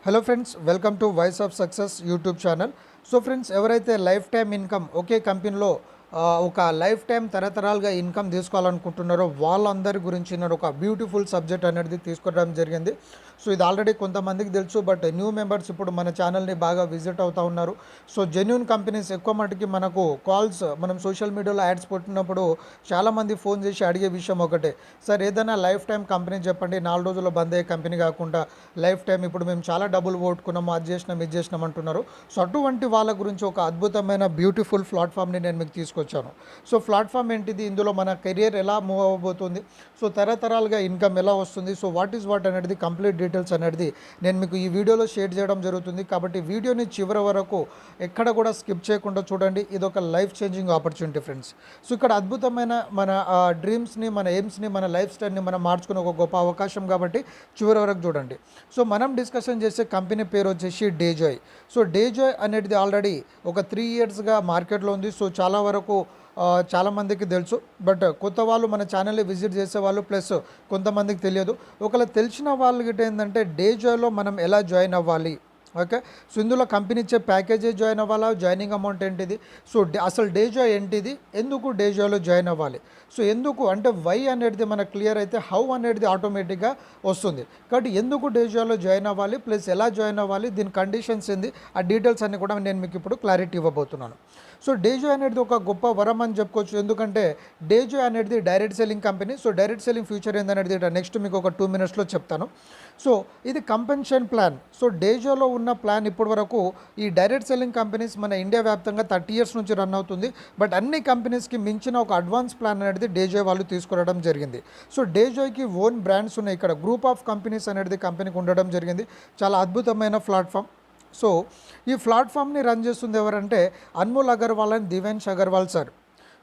Hello friends, welcome to voice of success YouTube channel. So friends, ఎవరైతే life time income ఒకే కంపెనీలో ఒక life time తరతరాలుగా income తీసుకోవాలనుకుంటున్నారో వాళ్ళందరి గురించి నేను ఒక బ్యూటిఫుల్ సబ్జెక్ట్ అనేది తీసుకోవడం జరిగింది. సో ఇది ఆల్రెడీ కొంతమందికి తెలుసు, బట్ న్యూ మెంబర్స్ ఇప్పుడు మన ఛానల్ని బాగా విజిట్ అవుతూ ఉన్నారు. సో జెన్యూన్ కంపెనీస్ ఎక్కువ మటుకి మనకు కాల్స్, మనం సోషల్ మీడియాలో యాడ్స్ పెట్టినప్పుడు చాలామంది ఫోన్ చేసి అడిగే విషయం ఒకటే, సార్ ఏదైనా లైఫ్ టైం కంపెనీ చెప్పండి, 4 రోజుల్లో బంద్ అయ్యే కంపెనీ కాకుండా లైఫ్ టైం, ఇప్పుడు మేము చాలా డబ్బులు పోగొట్టుకున్నాము, అది చేసినాం ఇది చేసినాం అంటున్నారు. సో అటువంటి వాళ్ళ గురించి ఒక అద్భుతమైన బ్యూటిఫుల్ ప్లాట్ఫామ్ని నేను మీకు తీసుకొచ్చాను. సో ప్లాట్ఫామ్ ఏంటిది, ఇందులో మన కెరియర్ ఎలా మూవ్ అవ్వబోతుంది, సో తరతరాలుగా ఇన్కమ్ ఎలా వస్తుంది, సో వాట్ ఈస్ వాట్ అనేది కంప్లీట్ డీటెయిల్స్ అనేది నేను మీకు ఈ వీడియోలో షేర్ చేయడం జరుగుతుంది. కాబట్టి వీడియోని చివరి వరకు ఎక్కడ కూడా స్కిప్ చేయకుండా చూడండి. ఇది ఒక life changing opportunity friends. So ఇక్కడ అద్భుతమైన మన డ్రీమ్స్ని, మన ఎయిమ్స్ని, మన లైఫ్ స్టైల్ని మనం మార్చుకునే ఒక గొప్ప అవకాశం, కాబట్టి చివరి వరకు చూడండి. సో మనం డిస్కషన్ చేసే కంపెనీ పేరు వచ్చేసి డేజాయ్. సో డేజాయ్ అనేది ఆల్రెడీ ఒక 3 ఇయర్స్గా మార్కెట్లో ఉంది. సో చాలా వరకు చాలామందికి తెలుసు, బట్ కొత్త వాళ్ళు మన ఛానల్ని విజిట్ చేసేవాళ్ళు ప్లస్ కొంతమందికి తెలియదు. ఒకవేళ తెలిసిన వాళ్ళకి ఏంటంటే డేజాయ్లో మనం ఎలా జాయిన్ అవ్వాలి, ఓకే. సో ఇందులో కంపెనీ ఇచ్చే ప్యాకేజీ జాయిన్ అవ్వాలా, జాయినింగ్ అమౌంట్ ఏంటిది, సో అసలు డేజాయ్ ఏంటిది, ఎందుకు డేజాయ్లో జాయిన్ అవ్వాలి, సో ఎందుకు అంటే వై అనేది మనకు క్లియర్ అయితే హౌ అనేది ఆటోమేటిక్గా వస్తుంది. కాబట్టి ఎందుకు డేజాయ్లో జాయిన్ అవ్వాలి ప్లస్ ఎలా జాయిన్ అవ్వాలి, దీని కండిషన్స్ ఏంది, ఆ డీటెయిల్స్ అన్ని కూడా నేను మీకు ఇప్పుడు క్లారిటీ ఇవ్వబోతున్నాను. సో డేజాయ్ అనేది ఒక గొప్ప వరం అని చెప్పుకోవచ్చు, ఎందుకంటే డేజాయ్ అనేది direct selling company. So direct selling future ఏందనేది నెక్స్ట్ మీకు ఒక 2 మినిట్స్లో చెప్తాను. సో ఇది కంపెన్షన్ ప్లాన్. సో డేజాయ్లో ఉన్న ప్లాన్ ఇప్పటి వరకు ఈ డైరెక్ట్ సెల్లింగ్ కంపెనీస్ మన ఇండియా వ్యాప్తంగా 30 ఇయర్స్ నుంచి రన్ అవుతుంది. బట్ అన్ని కంపెనీస్కి మించిన ఒక అడ్వాన్స్ ప్లాన్ అనేది డేజాయ్ వాళ్ళు తీసుకురావడం జరిగింది. సో డేజాయ్కి ఓన్ బ్రాండ్స్ ఉన్నాయి, ఇక్కడ గ్రూప్ ఆఫ్ కంపెనీస్ అనేది కంపెనీకి ఉండడం జరిగింది. చాలా అద్భుతమైన ప్లాట్ఫామ్. సో ఈ ప్లాట్ఫామ్ని రన్ చేస్తుంది ఎవరంటే Anmol Agarwal and Divyansh Agarwal sir.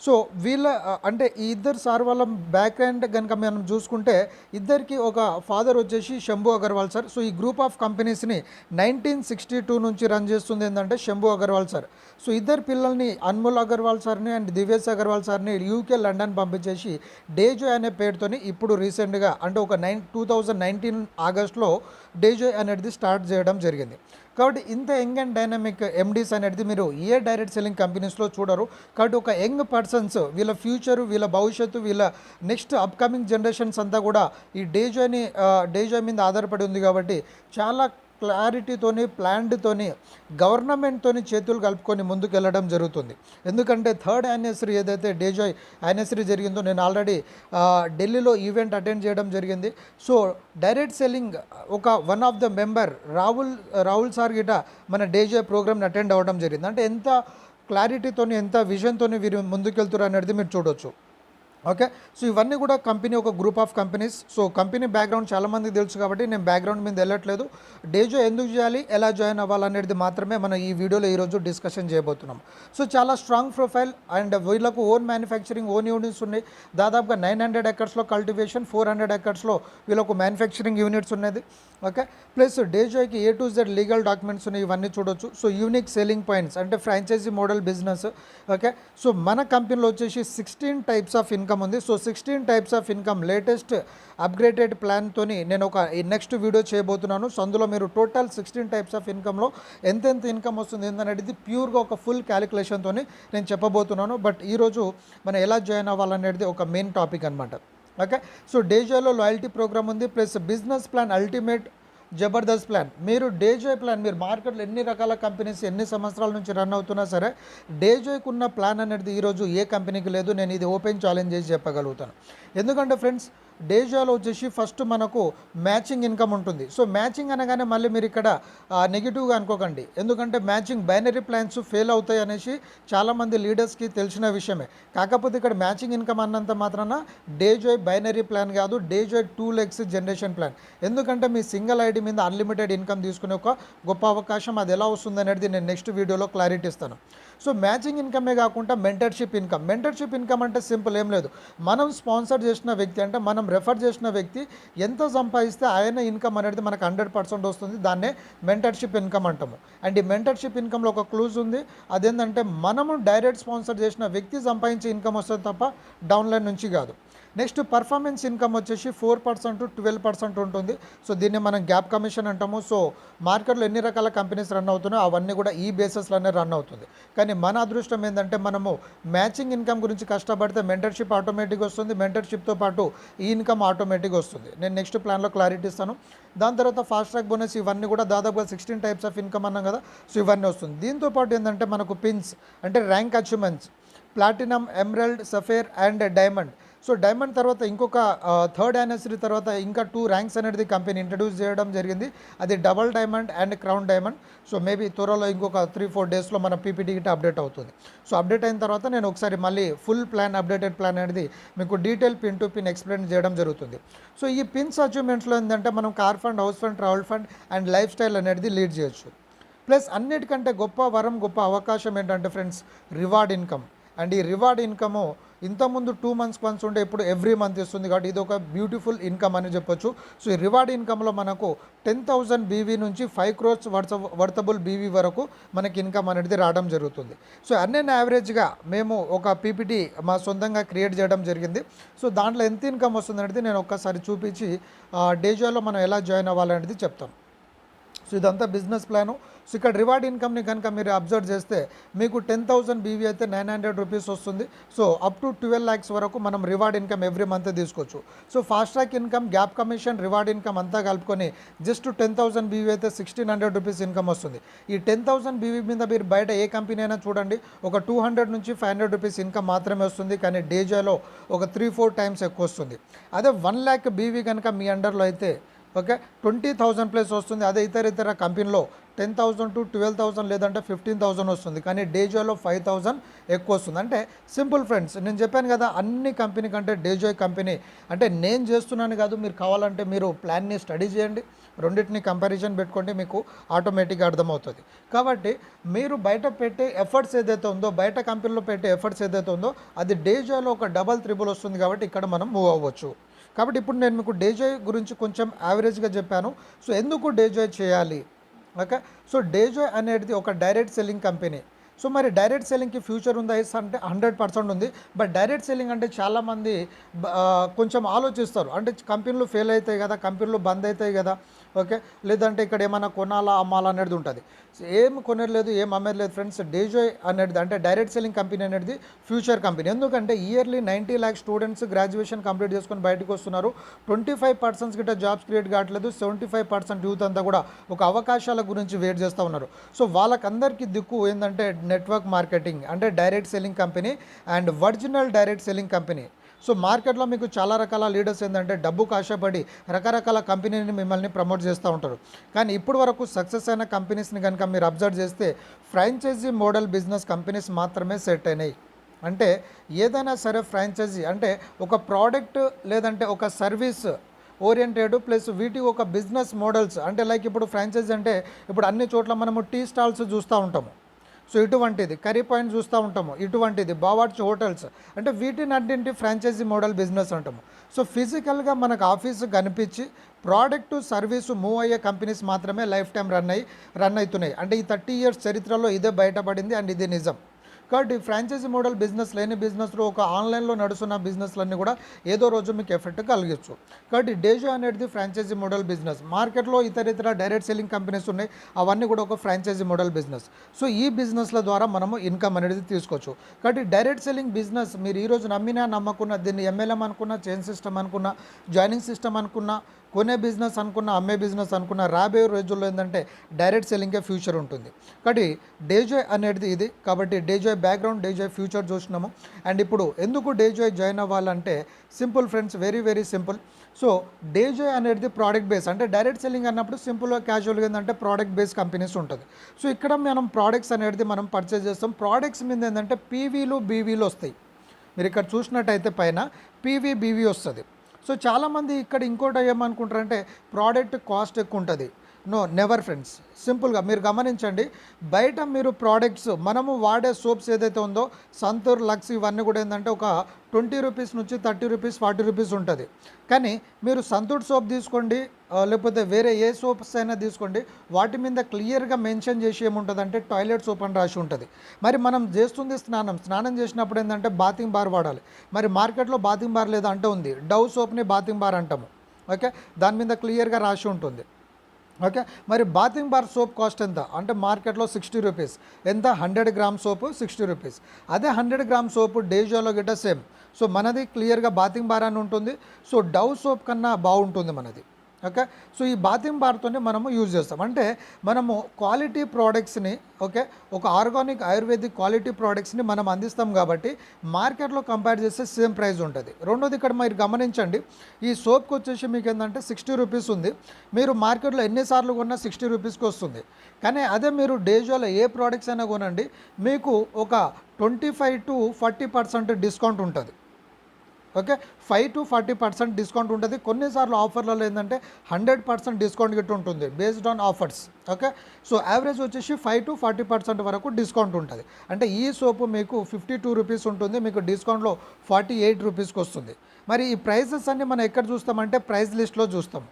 So వీళ్ళ అంటే ఈ ఇద్దరు సార్ వాళ్ళ బ్యాక్ ఎండ్ కనుక మనం చూసుకుంటే ఇద్దరికి ఒక ఫాదర్ వచ్చేసి శంభు అగర్వాల్ సార్. సో ఈ గ్రూప్ ఆఫ్ కంపెనీస్ని 1962 నుంచి రన్ చేస్తుంది ఏంటంటే శంభు అగర్వాల్ సార్. సో ఇద్దరు పిల్లల్ని అన్మోల్ అగర్వాల్ సార్ని అండ్ దివేష్ అగర్వాల్ సార్ని యూకే లండన్ పంపించేసి డేజాయ్ అనే పేరుతోని ఇప్పుడు రీసెంట్గా అంటే ఒక 2019 ఆగస్ట్లో డేజాయ్ అనేది స్టార్ట్ చేయడం జరిగింది. కాబట్టి ఇంత యంగ్ అండ్ డైనమిక్ ఎండీస్ అనేది మీరు ఏ డైరెక్ట్ సెల్లింగ్ కంపెనీస్లో చూడరు. కాబట్టి ఒక యంగ్ పర్సన్స్, వీళ్ళ ఫ్యూచరు, వీళ్ళ భవిష్యత్తు, వీళ్ళ నెక్స్ట్ అప్కమింగ్ జనరేషన్స్ అంతా కూడా ఈ డేజాయ్ మీద ఆధారపడి ఉంది. కాబట్టి చాలా క్లారిటీతోని, ప్లాన్డ్తోని, గవర్నమెంట్తోని చేతులు కలుపుకొని ముందుకు వెళ్ళడం జరుగుతుంది. ఎందుకంటే 3rd యానివర్సరీ ఏదైతే డేజాయ్ యానివర్సరీ జరిగిందో, నేను ఆల్రెడీ ఢిల్లీలో ఈవెంట్ అటెండ్ చేయడం జరిగింది. సో డైరెక్ట్ సెల్లింగ్ ఒక one of the member Rahul sir గిట మన డేజాయ్ ప్రోగ్రామ్ని అటెండ్ అవ్వడం జరిగింది. అంటే ఎంత క్లారిటీతోని, ఎంత విజన్తోని వీరు ముందుకెళ్తారు అనేది మీరు చూడొచ్చు, ఓకే. సో ఇవన్నీ కూడా కంపెనీ ఒక group of companies. So company background చాలామందికి తెలుసు, కాబట్టి నేను బ్యాక్గ్రౌండ్ మీద వెళ్ళట్లేదు. డేజాయ్ ఎందుకు చేయాలి, ఎలా జాయిన్ అవ్వాలనేది మాత్రమే మనం ఈ వీడియోలో ఈరోజు డిస్కషన్ చేయబోతున్నాం. సో చాలా స్ట్రాంగ్ ప్రొఫైల్ అండ్ వీళ్ళకు ఓన్ మ్యానుఫ్యాక్చరింగ్, ఓన్ యూనిట్స్ ఉన్నాయి. దాదాపుగా 900 ఎకర్స్లో కల్టివేషన్, 400 ఎకర్స్లో వీళ్ళకు మ్యానుఫ్యాక్చరింగ్ యూనిట్స్ ఉన్నది, ఓకే. ప్లస్ డేజాయ్కి A to Z legal documents ఉన్నాయి, ఇవన్నీ చూడొచ్చు. సో యూనిక్ సెల్లింగ్ పాయింట్స్ అంటే franchise model business, okay. So మన కంపెనీలో వచ్చేసి 16 టైప్స్ ఆఫ్ ఇన్కమ్ ఉంది. So 16 types of income latest upgraded ప్లాన్తోని నేను ఒక నెక్స్ట్ వీడియో చేయబోతున్నాను. సో అందులో మీరు టోటల్ 16 టైప్స్ ఆఫ్ ఇన్కంలో ఎంతెంత ఇన్కమ్ వస్తుంది ఏందనేది ప్యూర్గా ఒక ఫుల్ క్యాలిక్యులేషన్తో నేను చెప్పబోతున్నాను. బట్ ఈరోజు మనం ఎలా జాయిన్ అవ్వాలనేది ఒక మెయిన్ టాపిక్ అనమాట, ఓకే. సో డేజాయ్లో లాయల్టీ ప్రోగ్రామ్ ఉంది, plus business plan ultimate Jabardasth plan. మీరు డేజాయ్ ప్లాన్, మీరు మార్కెట్లో ఎన్ని రకాల కంపెనీస్ ఎన్ని సంవత్సరాల నుంచి రన్ అవుతున్నా సరే డేజాయ్కి ఉన్న ప్లాన్ అనేది ఈరోజు ఏ కంపెనీకి లేదు. నేను ఇది ఓపెన్ ఛాలెంజ్ చేసి చెప్పగలుగుతాను. ఎందుకంటే ఫ్రెండ్స్, డేజాయ్లో వచ్చేసి ఫస్ట్ మనకు మ్యాచింగ్ ఇన్కమ్ ఉంటుంది. సో మ్యాచింగ్ అనగానే మళ్ళీ మీరు ఇక్కడ నెగిటివ్గా అనుకోకండి, ఎందుకంటే మ్యాచింగ్ బైనరీ ప్లాన్స్ ఫెయిల్ అవుతాయి అనేసి చాలామంది లీడర్స్కి తెలిసిన విషయమే. కాకపోతే ఇక్కడ మ్యాచింగ్ ఇన్కమ్ అన్నంత మాత్రాన డేజాయ్ బైనరీ ప్లాన్ కాదు, డేజాయ్ 2x జనరేషన్ ప్లాన్. ఎందుకంటే మీ సింగిల్ ఐడి మీద అన్లిమిటెడ్ ఇన్కమ్ తీసుకునే ఒక గొప్ప అవకాశం. అది ఎలా వస్తుంది అనేది నేను నెక్స్ట్ వీడియోలో క్లారిటీ ఇస్తాను. సో మ్యాచింగ్ ఇన్కమే కాకుండా మెంటర్షిప్ ఇన్కమ్. మెంటర్షిప్ ఇన్కమ్ అంటే సింపుల్ ఏం లేదు, మనం స్పాన్సర్ చేసిన వ్యక్తి అంటే మనం రెఫర్ చేసిన వ్యక్తి ఎంత సంపాదిస్తే ఆయన ఇన్కమ్ అనేది మనకు 100% వస్తుంది. దాన్నే మెంటర్షిప్ ఇన్కమ్ అంటాము. అండ్ ఈ మెంటర్షిప్ ఇన్కమ్లో ఒక క్లూజ్ ఉంది, అదేంటంటే మనము డైరెక్ట్ స్పాన్సర్ చేసిన వ్యక్తి సంపాదించే ఇన్కమ్ వస్తుంది తప్ప డౌన్లైన్ నుంచి కాదు. నెక్స్ట్ పర్ఫార్మెన్స్ ఇన్కమ్ వచ్చేసి 4% టు 12% ఉంటుంది. సో దీన్ని మనం గ్యాప్ కమిషన్ అంటాము. సో మార్కెట్లో ఎన్ని రకాల కంపెనీస్ రన్ అవుతున్నాయో అవన్నీ కూడా ఈ బేసెస్లోనే రన్ అవుతుంది. కానీ మన అదృష్టం ఏంటంటే మనము మ్యాచింగ్ ఇన్కమ్ గురించి కష్టపడితే మెంటర్షిప్ ఆటోమేటిక్గా వస్తుంది. మెంటర్షిప్తో పాటు ఈ ఇన్కమ్ ఆటోమేటిక్గా వస్తుంది. నేను నెక్స్ట్ ప్లాన్లో క్లారిటీ ఇస్తాను. దాని తర్వాత ఫాస్ట్ ట్రాక్ బోనస్ ఇవన్నీ కూడా దాదాపుగా 16 టైప్స్ ఆఫ్ ఇన్కమ్ అన్నాం కదా. సో ఇవన్నీ వస్తుంది. దీంతో పాటు ఏంటంటే మనకు పిన్స్ అంటే rank achievements, platinum, emerald, సఫేర్ and diamond. So diamond తర్వాత ఇంకొక థర్డ్ యానివర్సరీ తర్వాత ఇంకా 2 ర్యాంక్స్ అనేది కంపెనీ ఇంట్రడ్యూస్ చేయడం జరిగింది. అది double diamond and crown diamond. So maybe త్వరలో ఇంకొక 3-4 డేస్లో మన పీపీటీ గిట్ట అప్డేట్ అవుతుంది. సో అప్డేట్ అయిన తర్వాత నేను ఒకసారి మళ్ళీ ఫుల్ ప్లాన్, అప్డేటెడ్ ప్లాన్ అనేది మీకు detail pin to pin explain చేయడం జరుగుతుంది. సో ఈ పిన్స్ అచీవ్మెంట్స్లో ఏంటంటే మనం car fund, house fund, travel fund and life style అనేది లీడ్ చేయొచ్చు. ప్లస్ అన్నిటికంటే గొప్ప వరం, గొప్ప అవకాశం ఏంటంటే ఫ్రెండ్స్ రివార్డ్ ఇన్కమ్. అండ్ ఈ రివార్డ్ ఇన్కము ఇంతకుముందు 2 months వన్స్ ఉండే ఇప్పుడు ఎవ్రీ మంత్ ఇస్తుంది కాబట్టి ఇది ఒక బ్యూటిఫుల్ ఇన్కమ్ అని చెప్పొచ్చు. సో ఈ రివార్డ్ ఇన్కమ్లో మనకు 10,000 బీవీ నుంచి 5 crores వర్తబుల్ బీవీ వరకు మనకి ఇన్కమ్ అనేది రావడం జరుగుతుంది. సో అన్నీ యావరేజ్గా మేము ఒక పీపీటీ మా సొంతంగా క్రియేట్ చేయడం జరిగింది. సో దాంట్లో ఎంత ఇన్కమ్ వస్తుంది అనేది నేను ఒక్కసారి చూపించి డేజోలో మనం ఎలా జాయిన్ అవ్వాలనేది చెప్తాను. సో ఇదంతా బిజినెస్ ప్లాను. సో ఇక్కడ రివార్డ్ ఇన్కమ్ని కనుక మీరు అబ్జర్వ్ చేస్తే మీకు 10,000 బీవీ అయితే 900 రూపీస్ వస్తుంది. సో అప్ టు 12 lakhs వరకు మనం రివార్డ్ ఇన్కమ్ ఎవ్రీ మంత్ తీసుకోవచ్చు. So fast track income, gap commission, reward income అంతా కలుపుకొని జస్ట్ 10,000 బీవీ అయితే 1,600 రూపీస్ ఇన్కమ్ వస్తుంది. ఈ 10,000 బీవీ మీద మీరు బయట ఏ కంపెనీ అయినా చూడండి ఒక 200 నుంచి 500 రూపీస్ ఇన్కమ్ మాత్రమే వస్తుంది. కానీ డేజోలో ఒక 3-4 టైమ్స్ ఎక్కువ వస్తుంది. అదే 1 lakh బీవీ కనుక మీ అండర్లో అయితే ఓకే 20,000 ప్లస్ వస్తుంది. అదే ఇతర కంపెనీలో 10,000 to 12,000 లేదంటే 15,000 వస్తుంది. కానీ డేజోలో 5,000 ఎక్కువ వస్తుంది. అంటే సింపుల్ ఫ్రెండ్స్, నేను చెప్పాను కదా అన్ని కంపెనీ కంటే డేజోయ్ కంపెనీ అంటే నేను చేస్తున్నాను కాదు. మీరు కావాలంటే మీరు ప్లాన్ని స్టడీ చేయండి, రెండింటిని కంపారిజన్ పెట్టుకోండి, మీకు ఆటోమేటిక్గా అర్థమవుతుంది. కాబట్టి మీరు బయట పెట్టే ఎఫర్ట్స్ ఏదైతే ఉందో, బయట కంపెనీలో పెట్టే ఎఫర్ట్స్ ఏదైతే ఉందో అది డేజోలో ఒక డబల్ త్రిబుల్ వస్తుంది. కాబట్టి ఇక్కడ మనం మూవ్ అవ్వచ్చు. కాబట్టి ఇప్పుడు నేను మీకు డేజోయ్ గురించి కొంచెం యావరేజ్గా చెప్పాను. సో ఎందుకు డేజోయ్ చేయాలి? ఓకే, సో డేజోయ్ అనేది ఒక డైరెక్ట్ సెల్లింగ్ కంపెనీ. సో మరి డైరెక్ట్ సెల్లింగ్కి ఫ్యూచర్ ఉందా అంటే 100% ఉంది. బట్ డైరెక్ట్ సెల్లింగ్ అంటే చాలామంది కొంచెం ఆలోచిస్తారు. అంటే కంపెనీలు ఫెయిల్ అవుతాయి కదా, కంపెనీలు బంద్ అవుతాయి కదా, ఓకే, లేదంటే ఇక్కడ ఏమైనా కొనాలా అమ్మాలా అనేది ఉంటుంది. ఏం కొనలేదు, ఏం అమ్మేది లేదు ఫ్రెండ్స్. డేజోయ్ అనేది అంటే డైరెక్ట్ సెల్లింగ్ కంపెనీ అనేది ఫ్యూచర్ కంపెనీ. ఎందుకంటే yearly 90 lakh students graduation complete చేసుకొని బయటకు వస్తున్నారు. 25% గిట్ట జాబ్స్ క్రియేట్ కావట్లేదు. 75% యూత్ అంతా కూడా ఒక అవకాశాల గురించి వెయిట్ చేస్తూ ఉన్నారు. సో వాళ్ళకందరికీ దిక్కు ఏంటంటే నెట్వర్క్ మార్కెటింగ్ అంటే direct selling company and original direct selling company. So మార్కెట్లో మీకు చాలా రకాల లీడర్స్ ఏంటంటే డబ్బుకు ఆశపడి రకరకాల కంపెనీని మిమ్మల్ని ప్రమోట్ చేస్తూ ఉంటారు. కానీ ఇప్పుడు వరకు సక్సెస్ అయిన కంపెనీస్ని కనుక మీరు అబ్జర్వ్ చేస్తే ఫ్రాంచైజీ మోడల్ బిజినెస్ కంపెనీస్ మాత్రమే సెట్ అయినాయి. అంటే ఏదైనా సరే ఫ్రాంచైజీ అంటే ఒక ప్రోడక్ట్ లేదంటే ఒక సర్వీస్ ఓరియంటెడ్ ప్లస్ వీటి ఒక బిజినెస్ మోడల్స్. అంటే లైక్ ఇప్పుడు ఫ్రాంచైజీ అంటే ఇప్పుడు అన్ని చోట్ల మనము టీ స్టాల్స్ చూస్తూ ఉంటాము. సో ఇటువంటిది కర్రీ పాయింట్ చూస్తూ ఉంటాము, ఇటువంటిది బావార్చి హోటల్స్ అంటే వీటిని అన్నింటి ఫ్రాంచైజీ మోడల్ బిజినెస్ అంటాము. సో ఫిజికల్గా మనకు ఆఫీసు కనిపించి ప్రోడక్ట్ సర్వీసు మూవ్ అయ్యే కంపెనీస్ మాత్రమే లైఫ్ టైం రన్ అవుతున్నాయి. అంటే ఈ 30 years చరిత్రలో ఇదే బయటపడింది అండ్ ఇది నిజం. కాబట్టి ఫ్రాంచైజీ మోడల్ బిజినెస్ లేని బిజినెస్లో ఒక ఆన్లైన్లో నడుస్తున్న బిజినెస్లన్నీ కూడా ఏదో రోజు మీకు ఎఫెక్ట్ కలిగించు. కాబట్టి డేజో అనేది ఫ్రాంచైజీ మోడల్ బిజినెస్. మార్కెట్లో ఇతర డైరెక్ట్ సెల్లింగ్ కంపెనీస్ ఉన్నాయి, అవన్నీ కూడా ఒక ఫ్రాంచైజీ మోడల్ బిజినెస్. సో ఈ బిజినెస్ల ద్వారా మనము ఇన్కమ్ అనేది తీసుకోవచ్చు. కాబట్టి డైరెక్ట్ సెల్లింగ్ బిజినెస్ మీరు ఈరోజు నమ్మినా నమ్మకున్నా, దీన్ని ఎంఎల్ఎం అనుకున్నా, చైన్ సిస్టమ్ అనుకున్నా, జాయినింగ్ సిస్టమ్ అనుకున్నా, కొనే బిజినెస్ అనుకున్న, అమ్మే బిజినెస్ అనుకున్న, రాబోయే రోజుల్లో ఏంటంటే డైరెక్ట్ సెల్లింగే ఫ్యూచర్ ఉంటుంది. కాబట్టి డేజోయ్ అనేది ఇది. కాబట్టి డేజోయ్ బ్యాక్గ్రౌండ్, డేజోయ్ ఫ్యూచర్ చూసినాము. అండ్ ఇప్పుడు ఎందుకు డేజోయ్ జాయిన్ అవ్వాలంటే simple friends, very simple. So Dejoy అనేది ప్రోడక్ట్ బేస్. అంటే డైరెక్ట్ సెల్లింగ్ అన్నప్పుడు సింపుల్గా క్యాజువల్గా ఏంటంటే ప్రోడక్ట్ బేస్ కంపెనీస్ ఉంటుంది. సో ఇక్కడ మనం ప్రోడక్ట్స్ అనేది మనం పర్చేజ్ చేస్తాం. ప్రోడక్ట్స్ మీద ఏంటంటే పీవీలు బీవీలు వస్తాయి. మీరు ఇక్కడ చూసినట్టయితే పైన పీవీ బీవీ వస్తుంది. సో చాలామంది ఇక్కడ ఇంకోటి ఏమనుకుంటారంటే ప్రోడక్ట్ కాస్ట్ ఎక్కువ ఉంటుంది, నో నెవర్ ఫ్రెండ్స్. సింపుల్గా మీరు గమనించండి, బయట మీరు ప్రోడక్ట్స్ మనము వాడే సోప్స్ ఏదైతే ఉందో సంతూర్, లక్స్ ఇవన్నీ కూడా ఏంటంటే ఒక 20 రూపీస్ నుంచి 30 రూపీస్ 40 రూపీస్ ఉంటుంది. కానీ మీరు సంతూర్ సోప్ తీసుకోండి, లేకపోతే వేరే ఏ సోప్స్ అయినా తీసుకోండి, వాటి మీద క్లియర్గా మెన్షన్ చేసి ఏముంటుందంటే టాయిలెట్ సోప్ అని రాసి ఉంటుంది. మరి మనం చేస్తుంది స్నానం చేసినప్పుడు ఏంటంటే బాతింగ్ బార్ వాడాలి. మరి మార్కెట్లో బాతింగ్ బార్ లేదా అంటే ఉంది, డవ్ సోప్ని బాతింగ్ బార్ అంటాము. ఓకే, దాని మీద క్లియర్గా రాసి ఉంటుంది. ఓకే, మరి బాతింగ్ బార్ సోప్ కాస్ట్ ఎంత అంటే మార్కెట్లో 60 రూపీస్. ఎంత? 100 గ్రామ్ సోపు 60 రూపీస్. అదే 100 గ్రామ్ సోపు డేజోలో గిట్ట సేమ్. సో మనది క్లియర్గా బాతింగ్ బార్ అని ఉంటుంది. సో డవ్ సోప్ కన్నా బాగుంటుంది మనది. ఓకే, సో ఈ బాతింగ్ బార్తోనే మనము యూజ్ చేస్తాం. అంటే మనము క్వాలిటీ ప్రోడక్ట్స్ని, ఓకే, ఒక ఆర్గానిక్ ఆయుర్వేదిక్ క్వాలిటీ ప్రోడక్ట్స్ని మనం అందిస్తాం కాబట్టి మార్కెట్లో కంపేర్ చేస్తే సేమ్ ప్రైస్ ఉంటుంది. రెండోది ఇక్కడ మీరు గమనించండి, ఈ సోప్కి వచ్చేసి మీకు ఏంటంటే 60 రూపీస్ ఉంది. మీరు మార్కెట్లో ఎన్నిసార్లు కొన్నా 60 రూపీస్కి వస్తుంది. కానీ అదే మీరు డేజోలో ఏ ప్రోడక్ట్స్ అయినా కొనండి, మీకు ఒక 25 to 40% డిస్కౌంట్ ఉంటుంది. ఓకే, 5 to 40% డిస్కౌంట్ ఉంటుంది. కొన్నిసార్లు ఆఫర్లలో ఏంటంటే 100% డిస్కౌంట్ గిట్ట ఉంటుంది based on offers. Okay, so average వచ్చేసి 5 to 40% వరకు డిస్కౌంట్ ఉంటుంది. అంటే ఈ సోపు మీకు 52 రూపీస్ ఉంటుంది, మీకు డిస్కౌంట్లో 48 రూపీస్కి వస్తుంది. మరి ఈ ప్రైజెస్ అన్ని మనం ఎక్కడ చూస్తామంటే ప్రైస్ లిస్ట్లో చూస్తాం.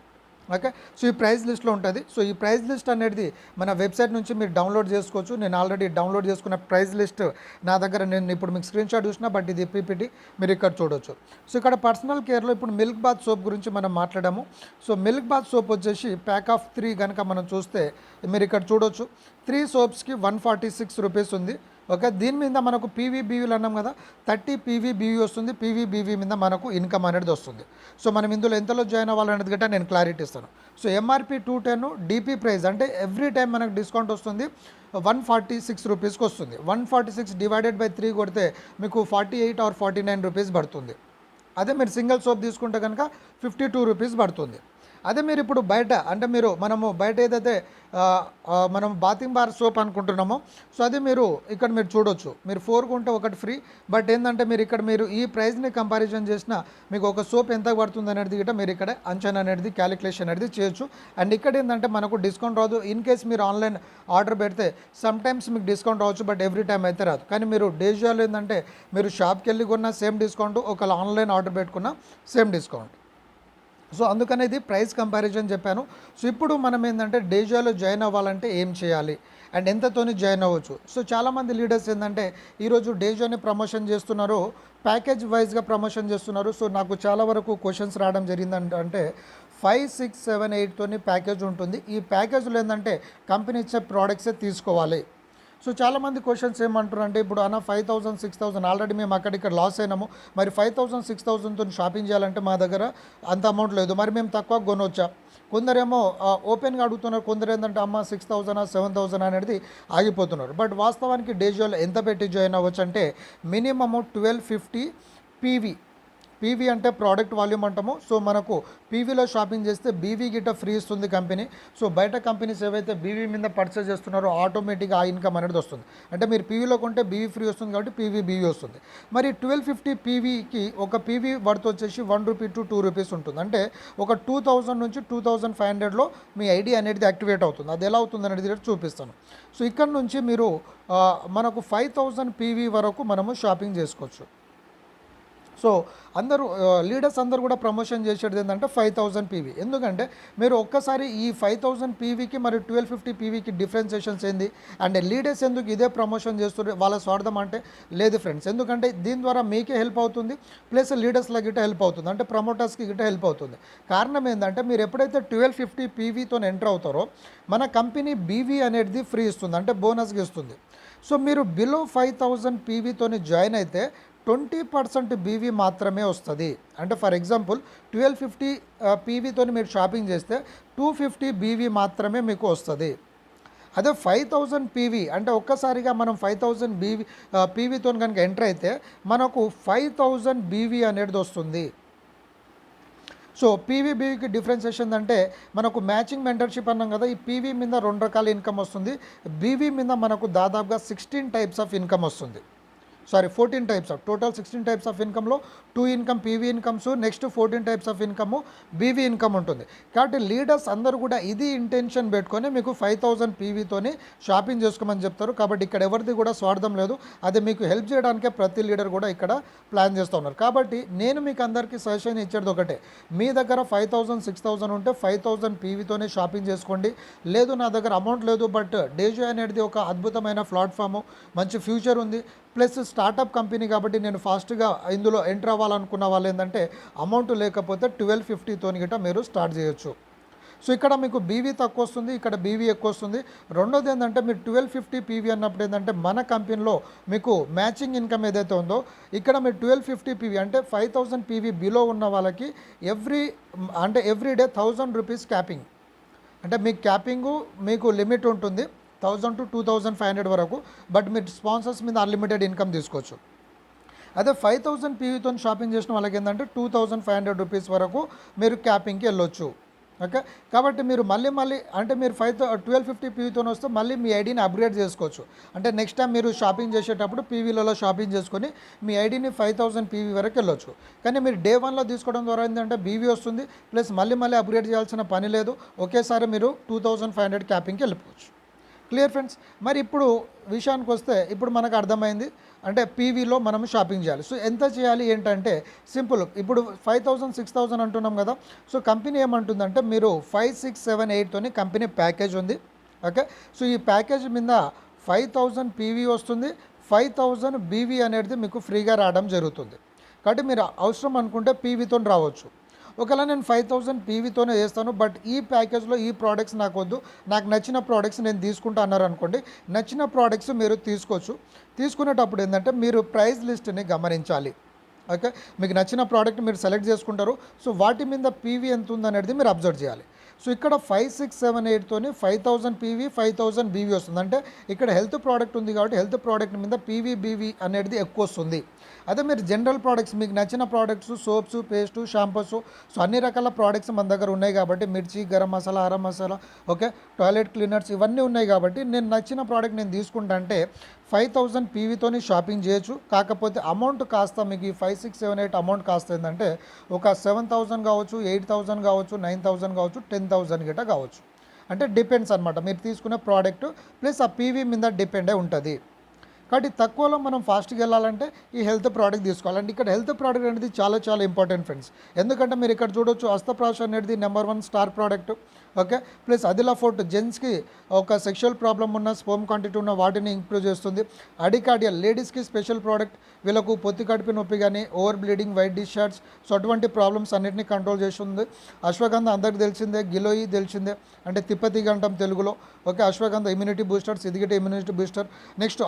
ఓకే, సో ఈ ప్రైస్ లిస్ట్లో ఉంటుంది. సో ఈ ప్రైస్ లిస్ట్ అనేది మన వెబ్సైట్ నుంచి మీరు డౌన్లోడ్ చేసుకోవచ్చు. నేను ఆల్రెడీ డౌన్లోడ్ చేసుకున్న ప్రైస్ లిస్ట్ నా దగ్గర, నేను ఇప్పుడు మీకు స్క్రీన్ షాట్ చూసిన, బట్ ఇది పీపీటీ మీరు ఇక్కడ చూడవచ్చు. సో ఇక్కడ పర్సనల్ కేర్లో ఇప్పుడు మిల్క్ బాత్ సోప్ గురించి మనం మాట్లాడాము. సో మిల్క్ బాత్ సోప్ వచ్చేసి ప్యాక్ ఆఫ్ 3 కనుక మనం చూస్తే మీరు ఇక్కడ చూడవచ్చు, 3 సోప్స్కి 146 రూపీస్ ఉంది. ఓకే, దీని మీద మనకు పీవీబీవీలు అన్నాం కదా, 30 పీవీబీవీ వస్తుంది. పీవీబీవీ మీద మనకు ఇన్కమ్ అనేది వస్తుంది. సో మనం ఇందులో ఎంతలో జాయిన్ అవ్వాలనేది గట్టా నేను క్లారిటీ ఇస్తాను. సో ఎంఆర్పి 210, డీపీ ప్రైస్ అంటే ఎవ్రీ టైం మనకు డిస్కౌంట్ వస్తుంది, 146 రూపీస్కి వస్తుంది. 146 డివైడెడ్ బై 3 కొడితే మీకు 48 or 49 రూపీస్ పడుతుంది. అదే మీరు సింగిల్ సోప్ తీసుకుంటే కనుక 52 రూపీస్ పడుతుంది. అదే మీరు ఇప్పుడు బయట అంటే మనము బయట ఏదైతే మనం బాతింగ్ బార్ సోప్ అనుకుంటున్నామో, సో అది మీరు ఇక్కడ మీరు చూడొచ్చు, మీరు 4 కొంటే ఒకటి ఫ్రీ. బట్ ఏంటంటే మీరు ఈ ప్రైస్ని కంపారిజన్ చేసిన మీకు ఒక సోప్ ఎంత పడుతుంది అనేది గిట్ట మీరు ఇక్కడ అంచనా అనేది క్యాలిక్యులేషన్ అనేది చేయొచ్చు. అండ్ ఇక్కడ ఏంటంటే మనకు డిస్కౌంట్ రాదు. ఇన్ కేస్ మీరు ఆన్లైన్ ఆర్డర్ పెడితే సమ్ టైమ్స్ మీకు డిస్కౌంట్ రావచ్చు, బట్ ఎవ్రీ టైం అయితే రాదు. కానీ మీరు డేజోలో ఏంటంటే మీరు షాప్కి వెళ్ళి కొన్న సేమ్ డిస్కౌంట్, ఒకవేళ ఆన్లైన్ ఆర్డర్ పెట్టుకున్న సేమ్ డిస్కౌంట్. సో అందుకని ఇది ప్రైస్ కంపారిజన్ చెప్పాను. సో ఇప్పుడు మనం ఏంటంటే డేజోలో జాయిన్ అవ్వాలంటే ఏం చేయాలి అండ్ ఎంతతోని జాయిన్ అవ్వచ్చు. సో చాలామంది లీడర్స్ ఏంటంటే ఈరోజు డేజోని ప్రమోషన్ చేస్తున్నారు, ప్యాకేజ్ వైజ్గా ప్రమోషన్ చేస్తున్నారు. సో నాకు చాలా వరకు క్వశ్చన్స్ రావడం జరిగిందంటే అంటే 5, 6, 7, 8తోని ప్యాకేజ్ ఉంటుంది. ఈ ప్యాకేజ్లో ఏంటంటే కంపెనీ ఇచ్చే ప్రోడక్ట్సే తీసుకోవాలి. సో చాలామంది క్వశ్చన్స్ ఏమంటారు అంటే ఇప్పుడు అన్న 5,000, 6,000 ఆల్రెడీ మేము అక్కడిక్కడ లాస్ అయినాము, మరి 5,000, 6,000తో షాపింగ్ చేయాలంటే మా దగ్గర అంత అమౌంట్ లేదు, మరి మేము తక్కువ కొనవచ్చా? కొందరేమో ఓపెన్గా అడుగుతున్నారు, కొందరు ఏంటంటే అమ్మ 6,000, 7,000 అనేది ఆగిపోతున్నారు. బట్ వాస్తవానికి డేజోలో ఎంత పెట్టి జాయిన్ అవ్వచ్చు అంటే మినిమము 1250 పీవీ. పీవీ అంటే ప్రోడక్ట్ వాల్యూమ్ అంటాము. సో మనకు పీవీలో షాపింగ్ చేస్తే బీవీ గిట్ట ఫ్రీ ఇస్తుంది కంపెనీ. సో బయట కంపెనీస్ ఏవైతే బీవీ మీద పర్చేస్ చేస్తున్నారో ఆటోమేటిక్గా ఆ ఇన్కమ్ అనేది వస్తుంది. అంటే మీరు పీవీలో కొంటే బీవీ ఫ్రీ వస్తుంది కాబట్టి బీవీ వస్తుంది. మరి 1250 పీవీకి ఒక పీవీ వర్త్ వచ్చేసి 1 రూపీ to 2 రూపీస్ ఉంటుంది. అంటే ఒక 2000 నుంచి 2500లో మీ ఐడి అనేది యాక్టివేట్ అవుతుంది. అది ఎలా అవుతుంది అనేది చూపిస్తాను. సో ఇక్కడ నుంచి మీరు మనకు 5000 పీవీ వరకు మనము షాపింగ్ చేసుకోవచ్చు. సో అందరూ లీడర్స్ అందరూ కూడా ప్రమోషన్ చేసేది ఏంటంటే 5000 పీవీ. ఎందుకంటే మీరు ఒక్కసారి ఈ 5000 పీవీకి మరి 1250 పీవీకి డిఫరెన్సియేషన్స్ ఏంది అండ్ లీడర్స్ ఎందుకు ఇదే ప్రమోషన్ చేస్తున్నారు? వాళ్ళ స్వార్థం అంటే లేదు ఫ్రెండ్స్. ఎందుకంటే దీని ద్వారా మీకే హెల్ప్ అవుతుంది, ప్లస్ లీడర్స్కి గిట్ట హెల్ప్ అవుతుంది, అంటే ప్రమోటర్స్కి గిట్ట హెల్ప్ అవుతుంది. కారణం ఏంటంటే మీరు ఎప్పుడైతే 1250 పీవీతో ఎంటర్ అవుతారో మన కంపెనీ బీవీ అనేది ఫ్రీ ఇస్తుంది, అంటే బోనస్గా ఇస్తుంది. సో మీరు బిలో 5000 పీవీతోని జాయిన్ అయితే 20% బీవీ మాత్రమే వస్తుంది. అంటే ఫర్ ఎగ్జాంపుల్ 1250 పీవీతో మీరు షాపింగ్ చేస్తే 250 బీవీ మాత్రమే మీకు వస్తుంది. అదే 5000 పీవీ అంటే ఒక్కసారిగా మనం 5000 పీవీతో కనుక ఎంటర్ అయితే మనకు 5000 బీవీ అనేది వస్తుంది. సో పీవీ బీవీకి డిఫరెన్సియేషన్ అంటే మనకు మ్యాచింగ్ మెంటర్షిప్ అన్నాం కదా, ఈ పీవీ మీద 2 రకాల ఇన్కమ్ వస్తుంది, బీవీ మీద మనకు దాదాపుగా 16 టైప్స్ ఆఫ్ ఇన్కమ్ వస్తుంది. 14 types of total 16 types of ఇన్కంలో 2 income PV incomes, next 14 types of income BV income ఉంటుంది. కాబట్టి లీడర్స్ అందరూ కూడా ఇది ఇంటెన్షన్ పెట్టుకొని మీకు 5000 పీవీతోని షాపింగ్ చేసుకోమని చెప్తారు. కాబట్టి ఇక్కడ ఎవరిది కూడా స్వార్థం లేదు, అది మీకు హెల్ప్ చేయడానికే ప్రతి లీడర్ కూడా ఇక్కడ ప్లాన్ చేస్తూ ఉన్నారు. కాబట్టి నేను మీకు అందరికీ సజెషన్ ఇచ్చేది ఒకటే, మీ దగ్గర 5000 6000 ఉంటే 5000 పీవీతోనే షాపింగ్ చేసుకోండి. లేదు నా దగ్గర అమౌంట్ లేదు బట్ డేజో అనేది ఒక అద్భుతమైన ప్లాట్ఫాము, మంచి ఫ్యూచర్ ఉంది, ప్లస్ స్టార్టప్ కంపెనీ కాబట్టి నేను ఫాస్ట్గా ఇందులో ఎంటర్ అవ్వాలనుకున్న వాళ్ళు ఏంటంటే అమౌంట్ లేకపోతే 1250 గిట్ట మీరు స్టార్ట్ చేయొచ్చు. సో ఇక్కడ మీకు బీవీ తక్కువ వస్తుంది, ఇక్కడ బీవీ ఎక్కువ వస్తుంది. రెండోది ఏంటంటే మీరు 1250 పీవీ అన్నప్పుడు ఏంటంటే మన కంపెనీలో మీకు మ్యాచింగ్ ఇన్కమ్ ఏదైతే ఉందో ఇక్కడ మీరు 1250 పీవీ అంటే 5000 పీవీ బిలో ఉన్న వాళ్ళకి ఎవ్రీ డే 1000 రూపీస్ క్యాపింగ్. అంటే మీకు క్యాపింగు మీకు లిమిట్ ఉంటుంది 1000 to 2500 వరకు, బట్ మీరు స్పాన్సర్స్ మీద అన్లిమిటెడ్ ఇన్కమ్ తీసుకోవచ్చు. అదే 5000 పీవీతో షాపింగ్ చేసిన వాళ్ళకి ఏంటంటే 2500 రూపీస్ వరకు మీరు క్యాపింగ్కి వెళ్ళొచ్చు. ఓకే, కాబట్టి మీరు మళ్ళీ అంటే మీరు 1250 పీవీతో వస్తే మళ్ళీ మీ ఐడిని అప్గ్రేడ్ చేసుకోవచ్చు. అంటే నెక్స్ట్ టైం మీరు షాపింగ్ చేసేటప్పుడు పీవీలలో షాపింగ్ చేసుకొని మీ ఐడిని 5000 పీవీ వరకు వెళ్ళొచ్చు. కానీ మీరు డే 1లో తీసుకోవడం ద్వారా ఏంటంటే బీవీ వస్తుంది, ప్లస్ మళ్ళీ అప్గ్రేడ్ చేయాల్సిన పని లేదు. ఒకేసారి మీరు 2500 క్యాపింగ్కి వెళ్ళిపోవచ్చు. Clear friends. మరి ఇప్పుడు విషయానికి వస్తే ఇప్పుడు మనకు అర్థమైంది అంటే పీవీలో మనం షాపింగ్ చేయాలి. సో ఎంత చేయాలి ఏంటంటే సింపుల్, ఇప్పుడు 5000 6000 అంటున్నాం కదా. సో కంపెనీ ఏమంటుందంటే మీరు 5 6 7 8తోని కంపెనీ ప్యాకేజ్ ఉంది. ఓకే, సో ఈ ప్యాకేజ్ మీద 5000 పీవీ వస్తుంది, 5000 బీవీ అనేది మీకు ఫ్రీగా రావడం జరుగుతుంది. కాబట్టి మీరు అవసరం అనుకుంటే పీవీతో రావచ్చు. ఒకవేళ నేను 5000 పీవీతోనే చేస్తాను బట్ ఈ ప్యాకేజ్లో ఈ ప్రోడక్ట్స్ నాకు వద్దు, నాకు నచ్చిన ప్రోడక్ట్స్ నేను తీసుకుంటా అన్నారు అనుకోండి, నచ్చిన ప్రోడక్ట్స్ మీరు తీసుకోవచ్చు. తీసుకునేటప్పుడు ఏంటంటే మీరు ప్రైస్ లిస్ట్ని గమనించాలి. ఓకే, మీకు నచ్చిన ప్రోడక్ట్ మీరు సెలెక్ట్ చేసుకుంటారు. సో వాటి మీద పీవీ ఎంత ఉందనేది మీరు అబ్జర్వ్ చేయాలి. సో ఇక్కడ 5 6 7 8తోని 5000 పీవీ 5000 బీవీ వస్తుంది. అంటే ఇక్కడ హెల్త్ ప్రోడక్ట్ ఉంది కాబట్టి హెల్త్ ప్రోడక్ట్ మీద పీవీ బీవీ అనేది ఎక్కువ వస్తుంది. అదే మీరు జనరల్ ప్రోడక్ట్స్ మీకు నచ్చిన products soaps paste shampoos, so అన్ని రకాల ప్రోడక్ట్స్ మన దగ్గర ఉన్నాయి కాబట్టి మిర్చి గరం మసాలా అరం మసాలా ఓకే టాయిలెట్ క్లీనర్స్ ఇవన్నీ ఉన్నాయి కాబట్టి నేను నచ్చిన ప్రోడక్ట్ నేను తీసుకుంటా అంటే 5000 పీవీతోని షాపింగ్ చేయొచ్చు. కాకపోతే అమౌంట్ కాస్త మీకు ఈ 5 6 7 8 అమౌంట్ కాస్త ఏంటంటే ఒక 7000 కావచ్చు 8000 కావచ్చు 9000 కావచ్చు 10000 గిట్ట కావచ్చు. అంటే డిపెండ్స్ అనమాట మీరు తీసుకునే ప్రోడక్ట్ ప్లస్ ఆ పీవీ మీద డిపెండ్ అయి ఉంటుంది. కాబట్టి తక్కువలో మనం ఫాస్ట్గా వెళ్ళాలంటే ఈ హెల్త్ ప్రోడక్ట్ తీసుకోవాలంటే ఇక్కడ హెల్త్ ప్రోడక్ట్ అనేది చాలా ఇంపార్టెంట్ ఫ్రెండ్స్. ఎందుకంటే మీరు ఇక్కడ చూడొచ్చు అస్తప్రాష్ అనేది number 1 star product. Okay, plus అదిలా ఫోర్ట్ జెంట్స్కి ఒక సెక్షువల్ ప్రాబ్లం ఉన్న స్పోమ్ క్వాంటిటీ ఉన్న వాటిని ఇంప్రూవ్ చేస్తుంది. అడికార్డియల్ లేడీస్కి స్పెషల్ ప్రోడక్ట్, వీళ్ళకు పొత్తి కడుపు నొప్పి కానీ over bleeding white discharge so అటువంటి ప్రాబ్లమ్స్ అన్నింటినీ కంట్రోల్ చేస్తుంది. అశ్వగంధ అందరికి తెలిసిందే, గిలోయి తెలిసిందే అంటే తిప్పతి గంటం తెలుగులో. ఓకే, అశ్వగంధ ఇమ్యూనిటీ బూస్టర్స్, ఇదిగిటే ఇమ్యూనిటీ బూస్టర్. నెక్స్ట్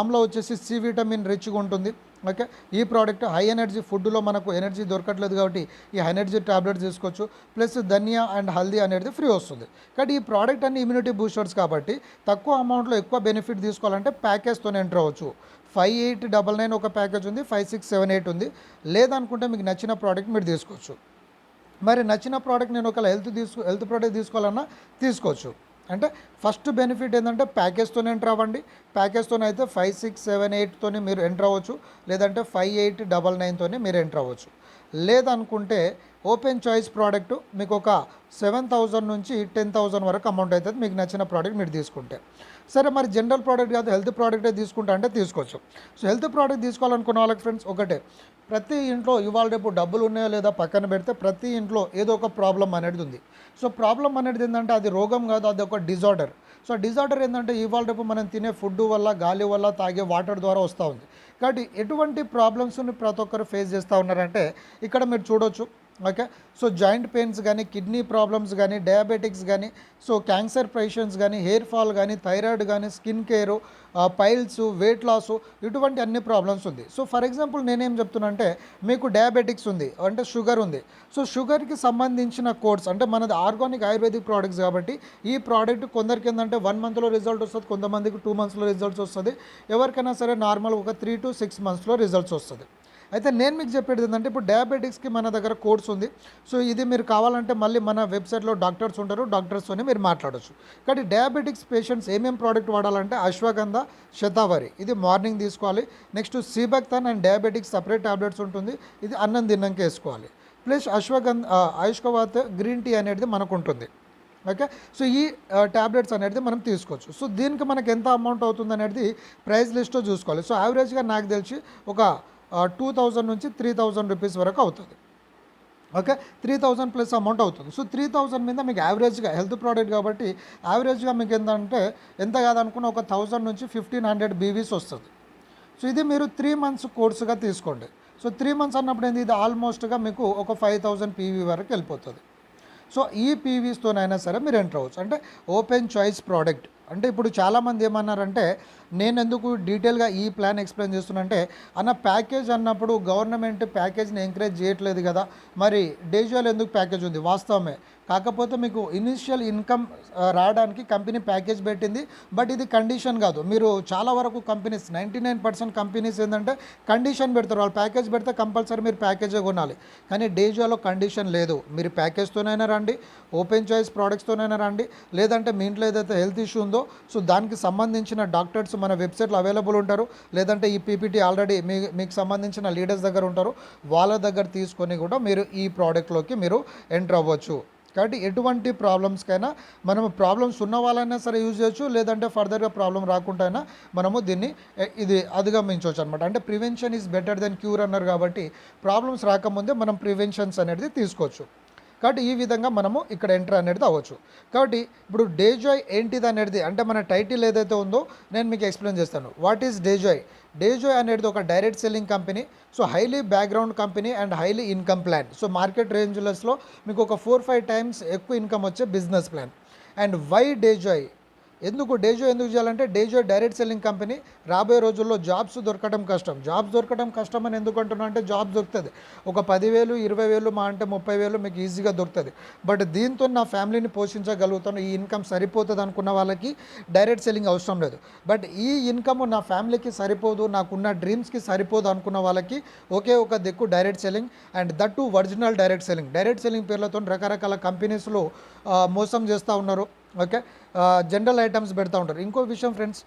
ఆమ్లా వచ్చేసి సి విటమిన్ రిచ్గా ఉంటుంది. ఓకే, ఈ ప్రోడక్ట్ హై ఎనర్జీ ఫుడ్లో మనకు ఎనర్జీ దొరకట్లేదు కాబట్టి ఈ ఎనర్జీ టాబ్లెట్స్ తీసుకోవచ్చు. ప్లస్ ధనియా అండ్ హల్దీ అనేది ఫ్రీ వస్తుంది. కాబట్టి ఈ ప్రోడక్ట్ అన్ని ఇమ్యూనిటీ బూస్టర్స్ కాబట్టి తక్కువ అమౌంట్లో ఎక్కువ బెనిఫిట్ తీసుకోవాలంటే ప్యాకేజ్తో ఎంటర్ అవ్వచ్చు. 5899 ఒక ప్యాకేజ్ ఉంది, 5678 ఉంది. లేదనుకుంటే మీకు నచ్చిన ప్రోడక్ట్ మీరు తీసుకోవచ్చు. మరి నచ్చిన ప్రోడక్ట్ నేను ఒక హెల్త్ ప్రోడక్ట్ తీసుకోవాలన్నా తీసుకోవచ్చు. అంటే ఫస్ట్ బెనిఫిట్ ఏంటంటే ప్యాకేజ్తో ఎంటర్ అవ్వండి. ప్యాకేజ్తో అయితే 5 6 7 8తో మీరు ఎంటర్ అవ్వచ్చు, లేదంటే 5899తో మీరు ఎంటర్ అవ్వచ్చు. లేదనుకుంటే ఓపెన్ చాయిస్ ప్రోడక్ట్ మీకు ఒక 7000 నుంచి 10000 వరకు అమౌంట్ అవుతుంది మీకు నచ్చిన ప్రోడక్ట్ మీరు తీసుకుంటే. సరే మరి జనరల్ ప్రోడక్ట్ కాదు హెల్త్ ప్రోడక్టే తీసుకుంటా అంటే తీసుకోవచ్చు. సో హెల్త్ ప్రోడక్ట్ తీసుకోవాలనుకున్న వాళ్ళకి ఫ్రెండ్స్ ఒకటే, ప్రతి ఇంట్లో ఇవాళ రేపు డబ్బులు ఉన్నాయో లేదా పక్కన పెడితే ప్రతి ఇంట్లో ఏదో ఒక ప్రాబ్లం అనేది ఉంది. సో ప్రాబ్లం అనేది ఏంటంటే అది రోగం కాదు, అది ఒక డిజార్డర్. సో డిజార్డర్ ఏంటంటే ఇవాళ రేపు మనం తినే ఫుడ్ వల్ల గాలి వల్ల తాగే వాటర్ ద్వారా వస్తూ ఉంది. కాబట్టి ఎటువంటి ప్రాబ్లమ్స్ని ప్రతి ఒక్కరు ఫేస్ చేస్తూ ఉన్నారంటే ఇక్కడ మీరు చూడవచ్చు. ఓకే, సో జాయింట్ పెయిన్స్ కానీ కిడ్నీ ప్రాబ్లమ్స్ కానీ డయాబెటిక్స్ కానీ సో క్యాన్సర్ పేషెంట్స్ కానీ హెయిర్ ఫాల్ కానీ థైరాయిడ్ కానీ skin care piles weight loss ఇటువంటి అన్ని ప్రాబ్లమ్స్ ఉంది. సో ఫర్ ఎగ్జాంపుల్ నేనేం చెప్తున్నా అంటే మీకు డయాబెటిక్స్ ఉంది అంటే షుగర్ ఉంది. సో షుగర్కి సంబంధించిన కోర్స్ అంటే మనది ఆర్గానిక్ ఆయుర్వేదిక్ ప్రోడక్ట్స్ కాబట్టి ఈ ప్రోడక్ట్ కొందరికి ఏంటంటే 1 మంత్లో రిజల్ట్ వస్తుంది, కొంతమందికి 2 మంత్స్లో రిజల్ట్స్ వస్తుంది, ఎవరికైనా సరే నార్మల్ ఒక 3 to 6 మంత్స్లో రిజల్ట్స్ వస్తుంది. అయితే నేను మీకు చెప్పేది ఏంటంటే ఇప్పుడు డయాబెటిక్స్కి మన దగ్గర కోర్స్ ఉంది. సో ఇది మీరు కావాలంటే మళ్ళీ మన వెబ్సైట్లో డాక్టర్స్ ఉంటారు, డాక్టర్స్తోనే మీరు మాట్లాడొచ్చు. కానీ డయాబెటిక్స్ పేషెంట్స్ ఏమేం ప్రోడక్ట్ వాడాలంటే అశ్వగంధ, శతావరి ఇది మార్నింగ్ తీసుకోవాలి. Next sea buckthorn and diabetics separate tablets ఉంటుంది, ఇది అన్నం తిన్నాక వేసుకోవాలి. ప్లస్ ఆయుష్కవాత్ గ్రీన్ టీ అనేది మనకు ఉంటుంది. ఓకే, సో ఈ ట్యాబ్లెట్స్ అనేది మనం తీసుకోవచ్చు. సో దీనికి మనకు ఎంత అమౌంట్ అవుతుంది అనేది ప్రైస్ లిస్ట్లో చూసుకోవాలి. సో యావరేజ్గా నాకు తెలిసి ఒక 2000 నుంచి 3000 రూపీస్ వరకు అవుతుంది. ఓకే, 3000 ప్లస్ అమౌంట్ అవుతుంది. సో 3000 మీద మీకు యావరేజ్గా హెల్త్ ప్రోడక్ట్ కాబట్టి యావరేజ్గా మీకు ఏంటంటే ఎంత కాదనుకున్న ఒక 1000 నుంచి 1500 బీవీస్ వస్తుంది. సో ఇది మీరు 3 మంత్స్ కోర్సుగా తీసుకోండి. సో 3 మంత్స్ అన్నప్పుడు ఏంది, ఇది ఆల్మోస్ట్గా మీకు ఒక 5000 పీవీ వరకు వెళ్ళిపోతుంది. సో ఈ పీవీస్తోనైనా సరే మీరు ఎంటర్ అవ్వచ్చు. అంటే ఓపెన్ చాయిస్ ప్రోడక్ట్ అంటే ఇప్పుడు చాలామంది ఏమన్నారంటే నేను ఎందుకు డీటెయిల్గా ఈ ప్లాన్ ఎక్స్ప్లెయిన్ చేస్తున్నంటే అన్న ప్యాకేజ్ అన్నప్పుడు గవర్నమెంట్ ప్యాకేజ్ని ఎంకరేజ్ చేయట్లేదు కదా, మరి డేజోలో ఎందుకు ప్యాకేజ్ ఉంది వాస్తవమే. కాకపోతే మీకు ఇనిషియల్ ఇన్కమ్ రావడానికి కంపెనీ ప్యాకేజ్ పెట్టింది, బట్ ఇది కండిషన్ కాదు. మీరు చాలా వరకు కంపెనీస్ 99% కంపెనీస్ ఏంటంటే కండిషన్ పెడతారు, వాళ్ళు ప్యాకేజ్ పెడితే కంపల్సరీ మీరు ప్యాకేజే కొనాలి. కానీ డేజోలో కండిషన్ లేదు, మీరు ప్యాకేజ్తోనైనా రండి, ఓపెన్ చాయిస్ ప్రోడక్ట్స్తోనైనా రండి, లేదంటే మీ ఇంట్లో ఏదైతే హెల్త్ ఇష్యూ ఉందో సో దానికి సంబంధించిన డాక్టర్స్ మన వెబ్సైట్లో అవైలబుల్ ఉంటారు, లేదంటే ఈ పీపీటీ ఆల్రెడీ మీకు సంబంధించిన లీడర్స్ దగ్గర ఉంటారు, వాళ్ళ దగ్గర తీసుకొని కూడా మీరు ఈ ప్రోడక్ట్లోకి మీరు ఎంటర్ అవ్వచ్చు. కాబట్టి ఎటువంటి ప్రాబ్లమ్స్కైనా మనము ప్రాబ్లమ్స్ ఉన్న వాళ్ళైనా సరే యూజ్ చేయొచ్చు, లేదంటే ఫర్దర్గా ప్రాబ్లం రాకుండా అయినా మనము దీన్ని ఇది అధిగమించవచ్చు అనమాట. అంటే prevention is better than cure అన్నారు కాబట్టి ప్రాబ్లమ్స్ రాకముందే మనం ప్రివెన్షన్స్ అనేది తీసుకోవచ్చు. కాబట్టి ఈ విధంగా మనము ఇక్కడ ఎంటర్ అనేది అవ్వచ్చు. కాబట్టి ఇప్పుడు డేజాయ్ ఏంటిది అనేది అంటే మన టైటిల్ ఏదైతే ఉందో నేను మీకు ఎక్స్ప్లెయిన్ చేస్తాను. What is డేజాయ్? డేజాయ్ అనేది ఒక direct selling company. So highly background company and highly income plan. So market రేంజ్లెస్లో మీకు ఒక 4-5 టైమ్స్ ఎక్కువ ఇన్కమ్ వచ్చే business plan. And why Dejoy? ఎందుకు చేయాలంటే డేజాయ్ డైరెక్ట్ సెల్లింగ్ కంపెనీ. రాబోయే రోజుల్లో జాబ్స్ దొరకడం కష్టం అని ఎందుకు అంటున్నా అంటే జాబ్ దొరుకుతుంది, ఒక 10,000 20,000 మా అంటే 30,000 మీకు ఈజీగా దొరుకుతుంది. బట్ దీంతో నా ఫ్యామిలీని పోషించగలుగుతాను, ఈ ఇన్కమ్ సరిపోతుంది అనుకున్న వాళ్ళకి డైరెక్ట్ సెల్లింగ్ అవసరం లేదు. బట్ ఈ ఇన్కమ్ నా ఫ్యామిలీకి సరిపోదు, నాకున్న డ్రీమ్స్కి సరిపోదు అనుకున్న వాళ్ళకి ఒకే ఒక దిక్కు direct selling. And that to original direct selling పేర్లతో రకరకాల కంపెనీస్లో మోసం చేస్తూ ఉన్నారు. ఓకే, జనరల్ ఐటమ్స్ పెడతా ఉంటారు. ఇంకో విషయం ఫ్రెండ్స్,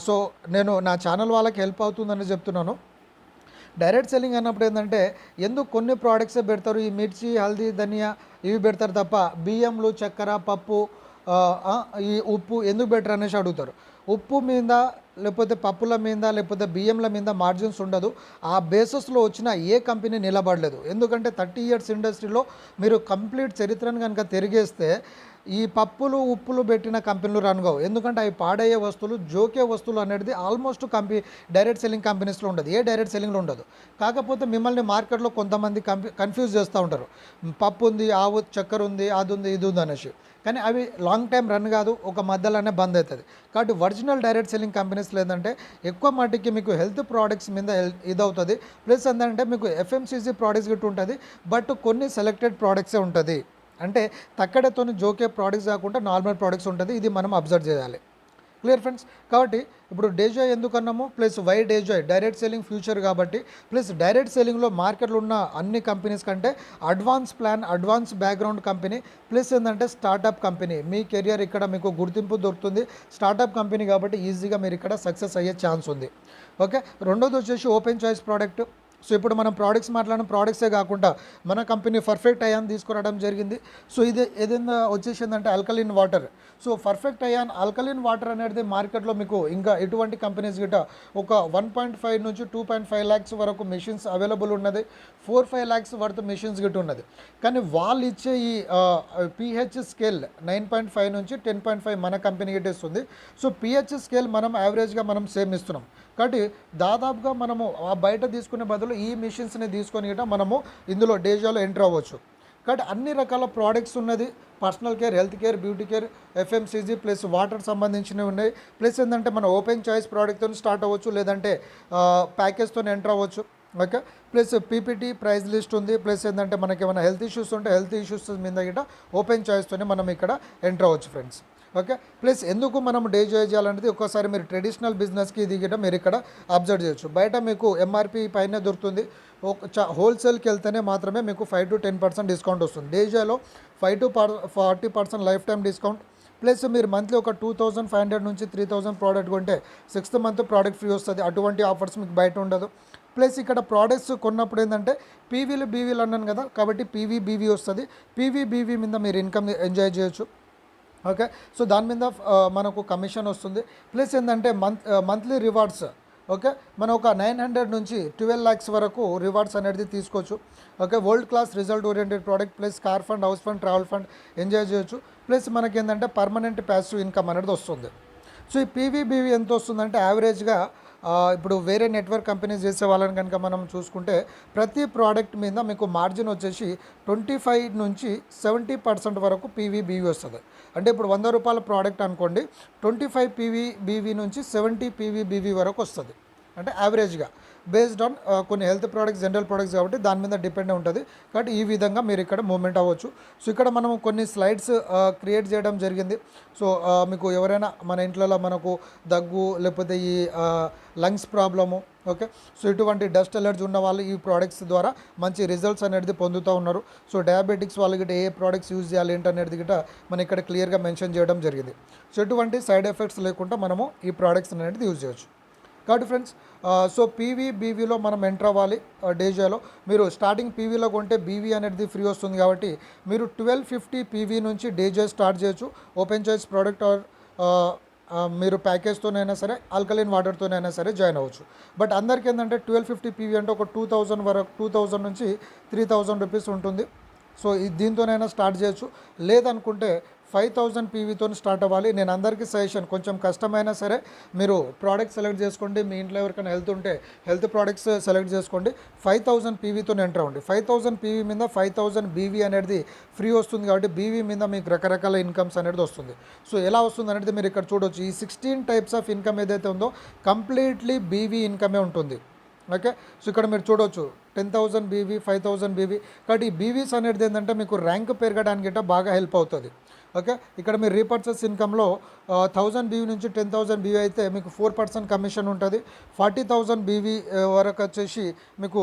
సో నేను నా ఛానల్ వాళ్ళకి హెల్ప్ అవుతుందని చెప్తున్నాను. డైరెక్ట్ సెల్లింగ్ అన్నప్పుడు ఏంటంటే ఎందుకు కొన్ని ప్రోడక్ట్సే పెడతారు, ఈ మిర్చి, హల్దీ, ధనియా ఇవి పెడతారు తప్ప బియ్యంలు, చక్కెర, పప్పు, ఈ ఉప్పు ఎందుకు బెటర్ అనేసి అడుగుతారు. ఉప్పు మీద లేకపోతే పప్పుల మీద లేకపోతే బియ్యంల మీద మార్జిన్స్ ఉండదు. ఆ బేసస్లో వచ్చిన ఏ కంపెనీ నిలబడలేదు. ఎందుకంటే 30 years ఇండస్ట్రీలో మీరు కంప్లీట్ చరిత్రను కనుక తిరిగేస్తే ఈ పప్పులు ఉప్పులు పెట్టిన కంపెనీలు రన్ కావు. ఎందుకంటే అవి పాడయ్యే వస్తువులు, జోకే వస్తువులు అనేది ఆల్మోస్ట్ డైరెక్ట్ సెల్లింగ్ కంపెనీస్లో ఉండదు, ఏ డైరెక్ట్ సెల్లింగ్లో ఉండదు. కాకపోతే మిమ్మల్ని మార్కెట్లో కొంతమంది కన్ఫ్యూజ్ చేస్తూ ఉంటారు, పప్పు ఉంది, ఆవు చక్కెర ఉంది, అది ఉంది, ఇది ఉంది అనేసి. కానీ అవి లాంగ్ టైం రన్ కాదు, ఒక మధ్యలోనే బంద్ అవుతుంది. కాబట్టి ఒరిజినల్ డైరెక్ట్ సెల్లింగ్ కంపెనీస్లో ఏంటంటే ఎక్కువ మటుకి మీకు హెల్త్ ప్రోడక్ట్స్ మీద ఇదవుతుంది. ప్లస్ ఏంటంటే మీకు ఎఫ్ఎంసీజీ ప్రోడక్ట్స్ గిట్టు ఉంటుంది, బట్ కొన్ని సెలెక్టెడ్ ప్రోడక్ట్సే ఉంటుంది. అంటే తక్కడతో జోకే ప్రోడక్ట్స్ కాకుండా నార్మల్ ప్రోడక్ట్స్ ఉంటుంది. ఇది మనం అబ్జర్వ్ చేయాలి. Clear friends? కాబట్టి ఇప్పుడు డేజాయ్ ఎందుకు అన్నాము, plus why Dejoy direct selling future కాబట్టి, ప్లస్ డైరెక్ట్ సెల్లింగ్లో మార్కెట్లో ఉన్న అన్ని కంపెనీస్ కంటే advance plan, advance background company, plus ఏంటంటే స్టార్టప్ కంపెనీ. మీ కెరియర్ ఇక్కడ మీకు గుర్తింపు దొరుకుతుంది. స్టార్టప్ కంపెనీ కాబట్టి ఈజీగా మీరు ఇక్కడ సక్సెస్ అయ్యే ఛాన్స్ ఉంది. ఓకే, రెండోది వచ్చేసి ఓపెన్ చాయిస్ ప్రోడక్ట్. సో ఇప్పుడు మనం మాట్లాడిన ప్రోడక్ట్సే కాకుండా మన కంపెనీ పర్ఫెక్ట్ అయాన్ తీసుకురావడం జరిగింది. సో ఇది ఏదైనా వచ్చేసిందంటే alkaline water. So perfect ion alkaline water అనేది మార్కెట్లో మీకు ఇంకా ఎటువంటి కంపెనీస్ గిట్ట ఒక 1.5 నుంచి 2.5 lakhs వరకు మెషిన్స్ అవైలబుల్ ఉన్నది, 4-5 lakhs వర్త్ మెషిన్స్ గిట్ట ఉన్నది. కానీ వాళ్ళు ఇచ్చే ఈ పిహెచ్ స్కేల్ 9.5 నుంచి 10.5 మన కంపెనీ గిట్ట ఇస్తుంది. సో పిహెచ్ స్కేల్ మనం యావరేజ్గా మనం సేమ్ ఇస్తున్నాం. కాబట్టి దాదాపుగా మనము ఆ బయట తీసుకునే బదులు ఈ మిషన్స్ని తీసుకొని గిట్ట మనము ఇందులో డేజాలో ఎంటర్ అవ్వచ్చు. కాబట్టి అన్ని రకాల ప్రోడక్ట్స్ ఉన్నది, personal care, health care, beauty care, FMCG plus water సంబంధించినవి ఉన్నాయి. ప్లస్ ఏంటంటే మన ఓపెన్ చాయిస్ ప్రోడక్ట్తో స్టార్ట్ అవ్వచ్చు, లేదంటే ప్యాకేజ్తో ఎంటర్ అవ్వచ్చు. Okay, plus PPT price list ఉంది. ప్లస్ ఏంటంటే మనకి ఏమైనా హెల్త్ ఇష్యూస్ ఉంటే హెల్త్ ఇష్యూస్ మీద గిట్ట ఓపెన్ చాయిస్తోనే మనం ఇక్కడ ఎంటర్ అవ్వచ్చు ఫ్రెండ్స్. ఓకే. ప్లస్ ఎందుకు మనం డే జాయ్ చేయాలనేది ఒక్కోసారి మీరు ట్రెడిషనల్ బిజినెస్కి ఇది గిట్ట మీరు ఇక్కడ అబ్జర్వ్ చేయొచ్చు. బయట మీకు ఎంఆర్పి పైనే దొరుకుతుంది. హోల్సేల్కి వెళ్తేనే మాత్రమే మీకు 5-10% డిస్కౌంట్ వస్తుంది. డే జాయ్లో 5-40% లైఫ్ టైం డిస్కౌంట్. ప్లస్ మీరు మంత్లీ ఒక 2500 నుంచి 3000 ప్రోడక్ట్ కొంటే 6th మంత్ ప్రోడక్ట్ ఫ్రీ వస్తుంది. అటువంటి ఆఫర్స్ మీకు బయట ఉండదు. ప్లస్ ఇక్కడ ప్రోడక్ట్స్ కొన్నప్పుడు ఏంటంటే పీవీలు బీవీలు అన్నాను కదా, కాబట్టి పీవీ బీవీ వస్తుంది. పీవీ బీవీ మీద మీరు ఇన్కమ్ ఎంజాయ్ చేయొచ్చు. ఓకే. సో దాని మీద మనకు కమిషన్ వస్తుంది. ప్లస్ ఏంటంటే మంత్లీ రివార్డ్స్. ఓకే. మనం ఒక 900 నుంచి 12 lakhs వరకు రివార్డ్స్ అనేది తీసుకోవచ్చు. Okay. World class result oriented product plus car fund, house fund, travel fund enjoy చేయొచ్చు. ప్లస్ మనకి ఏంటంటే పర్మనెంట్ ప్యాసివ్ ఇన్కమ్ అనేది వస్తుంది. సో ఈ పీవీబీవీ ఎంత వస్తుందంటే యావరేజ్గా ఇప్పుడు వేరే నెట్వర్క్ కంపెనీస్ చేసే వాళ్ళని కనుక మనం చూసుకుంటే ప్రతి ప్రోడక్ట్ మీద మీకు మార్జిన్ వచ్చేసి 25 నుంచి 70% వరకు పీవీబీవీ వస్తుంది. అంటే ఇప్పుడు 100 రూపాయల ప్రోడక్ట్ అనుకోండి, 25 పీవీబీవీ నుంచి 70 పీవీబీవీ వరకు వస్తుంది. అంటే యావరేజ్గా బేస్డ్ ఆన్ కొన్ని హెల్త్ ప్రోడక్ట్స్, జనరల్ ప్రోడక్ట్స్ కాబట్టి దాని మీద డిపెండ్ ఉంటుంది. కాబట్టి ఈ విధంగా మీరు ఇక్కడ మూవ్మెంట్ అవ్వచ్చు. సో ఇక్కడ మనం కొన్ని స్లైడ్స్ క్రియేట్ చేయడం జరిగింది. సో మీకు ఎవరైనా మన ఇంట్లో మనకు దగ్గు లేకపోతే ఈ లంగ్స్ ప్రాబ్లము, ఓకే, సో ఇటువంటి డస్ట్ అలర్జీ ఉన్న వాళ్ళు ఈ ప్రోడక్ట్స్ ద్వారా మంచి రిజల్ట్స్ అనేది పొందుతూ ఉన్నారు. సో డయాబెటిక్స్ వాళ్ళకి ఏ ప్రోడక్ట్స్ యూజ్ చేయాలి ఏంటనేది గిట్ట మనం ఇక్కడ క్లియర్గా మెన్షన్ చేయడం జరిగింది. సో ఎటువంటి సైడ్ ఎఫెక్ట్స్ లేకుండా మనము ఈ ప్రోడక్ట్స్ అనేది యూజ్ చేయొచ్చు. కాబట్టి ఫ్రెండ్స్, సో బీవీలో మనం ఎంటర్ అవ్వాలి. డే జాయ్లో మీరు స్టార్టింగ్ పీవీలో కొంటే బీవీ అనేది ఫ్రీ వస్తుంది. కాబట్టి మీరు 1250 పీవీ నుంచి డే జాయ్ స్టార్ట్ చేయొచ్చు. ఓపెన్ చాయిస్ ప్రోడక్ట్ ఆర్ మీరు ప్యాకేజ్తోనైనా సరే, ఆల్కలైన్ వాటర్తోనైనా సరే జాయిన్ అవ్వచ్చు. బట్ అందరికీ ఏంటంటే 1250 పీవీ అంటే ఒక 2000 వరకు, 2000 నుంచి 3000 రూపీస్ ఉంటుంది. సో దీంతోనైనా స్టార్ట్ చేయొచ్చు. లేదనుకుంటే 5000 పీవీతో స్టార్ట్ అవ్వాలి. నేను అందరికీ సజెషన్, కొంచెం కష్టమైనా సరే మీరు ప్రోడక్ట్ సెలెక్ట్ చేసుకోండి. మీ ఇంట్లో ఎవరికైనా హెల్త్ ఉంటే హెల్త్ ప్రోడక్ట్స్ సెలెక్ట్ చేసుకోండి. 5000 పీవీతో ఎంటర్ అవ్వండి. 5000 పీవీ మీద 5000 బీవీ అనేది ఫ్రీ వస్తుంది. కాబట్టి బీవీ మీద మీకు రకరకాల ఇన్కమ్స్ అనేది వస్తుంది. సో ఎలా వస్తుంది అనేది మీరు ఇక్కడ చూడవచ్చు. ఈ 16 టైప్స్ ఆఫ్ ఇన్కమ్ ఏదైతే ఉందో కంప్లీట్లీ బీవీ ఇన్కమే ఉంటుంది. ఓకే. సో ఇక్కడ మీరు చూడవచ్చు 10,000 బీవీ, 5000 బీవీ. కాబట్టి ఈ బీవీస్ అనేది ఏంటంటే మీకు ర్యాంక్ పెరగడానికి గిట్ట బాగా హెల్ప్ అవుతుంది. ఓకే. ఇక్కడ మీరు రీపర్చేస్ ఇన్కంలో 1000 బీవీ నుంచి 10,000 బీవీ అయితే మీకు 4% కమిషన్ ఉంటుంది. 40,000 బీవీ వరకు వచ్చేసి మీకు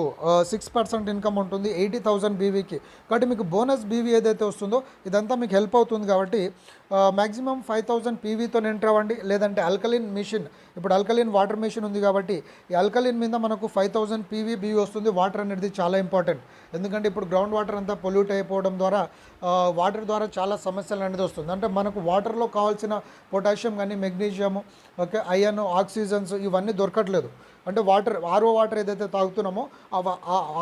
6% ఇన్కమ్ ఉంటుంది 80,000 బీవీకి. కాబట్టి మీకు బోనస్ బీవీ ఏదైతే వస్తుందో ఇదంతా మీకు హెల్ప్ అవుతుంది. కాబట్టి మ్యాక్సిమం 5000 పీవీతో ఎంటర్ అవ్వండి. లేదంటే ఆల్కలిన్ మిషన్, ఇప్పుడు ఆల్కలిన్ వాటర్ మిషన్ ఉంది కాబట్టి ఈ ఆల్కలిన్ మీద మనకు 5000 బీవీ వస్తుంది. వాటర్ అనేది చాలా ఇంపార్టెంట్. ఎందుకంటే ఇప్పుడు గ్రౌండ్ వాటర్ అంతా పొల్యూట్ అయిపోవడం ద్వారా వాటర్ ద్వారా చాలా సమస్యలు అనేది వస్తుంది. అంటే మనకు వాటర్లో కావాల్సిన పొటాషియం కానీ, మెగ్నీషియము, ఓకే, ఐరన్, ఆక్సిజన్స్ ఇవన్నీ దొరకట్లేదు. అంటే ఆర్ఓ వాటర్ ఏదైతే తాగుతున్నామో ఆ